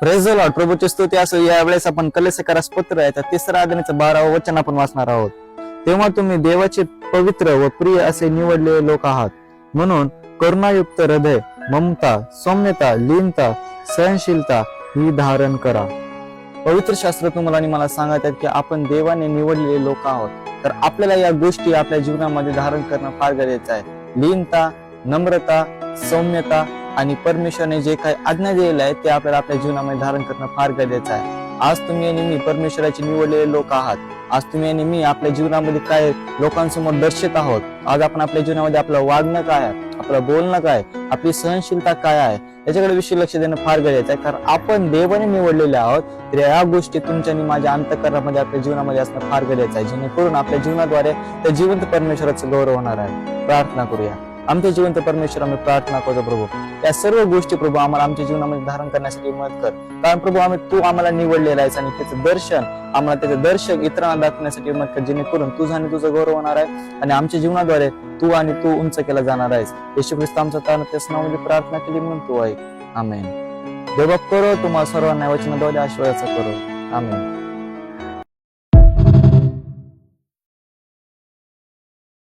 Praise the Lord. प्रभूची स्तुती असो. यावेळेस आपण कलेसकारास पत्र आहे, 3 अध्यायाचं 12वं वचन आपण वाचणार आहोत. तेव्हा तुम्ही देवाचे पवित्र व प्रिय असे निवडलेले लोक आहात, म्हणून करुणायुक्त हृदय, ममता, सौम्यता, लीनता, सहनशीलता ही धारण करा. पवित्र शास्त्र तुम्हाला आणि मला सांगत आहेत की आपण देवाने निवडलेले लोक आहोत, तर आपल्याला या गोष्टी आपल्या जीवनामध्ये धारण करणं फार गरजेचं आहे. लीनता, नम्रता, सौम्यता आणि परमेश्वराने जे काही आज्ञा दिलेल्या आहेत ते आपल्याला आपल्या जीवनामध्ये धारण करणं फार गरजेचं आहे. आज तुम्ही आणि मी परमेश्वराचे निवडलेले लोक आहात. आज तुम्ही आणि मी आपल्या जीवनामध्ये काय लोकांसमोर दर्शक आहोत. आज आपण आपल्या जीवनामध्ये आपलं वागणं काय आहे, आपलं बोलणं काय, आपली सहनशीलता काय आहे, याच्याकडे विषयी लक्ष देणं फार गरजेचं आहे. कारण आपण देवाने निवडलेले आहोत, तर या गोष्टी तुमच्या आणि माझ्या अंतःकरणामध्ये आपल्या जीवनामध्ये असणं फार गरजेचं आहे, जेणेकरून आपल्या जीवनाद्वारे त्या जिवंत परमेश्वराचा गौरव होणार आहे. प्रार्थना करूया. आमच्या जिवंत परमेश्वर, आम्ही प्रार्थना करतो प्रभू, या सर्व गोष्टी प्रभू आम्हाला आमच्या जीवनामध्ये धारण करण्यासाठी मदत कर. कारण प्रभू तू आम्हाला निवडलेला आहेस आणि त्याचं दर्शन आम्हाला, त्याचं दर्शक इतरांना दाखवण्यासाठी मदत कर, जेणेकरून तुझा आणि तुझा गौरव होणार आहे आणि आमच्या जीवनाद्वारे तू आणि तू उंच केला जाणार आहेस. येशू ख्रिस्त आमचा तारण त्याच नावामध्ये प्रार्थना केली म्हणून तू आहे. आमेन. देव करो तुम्हाला सर्वांना वचनाद्वारे आशीर्वादाचा करो. आमेन.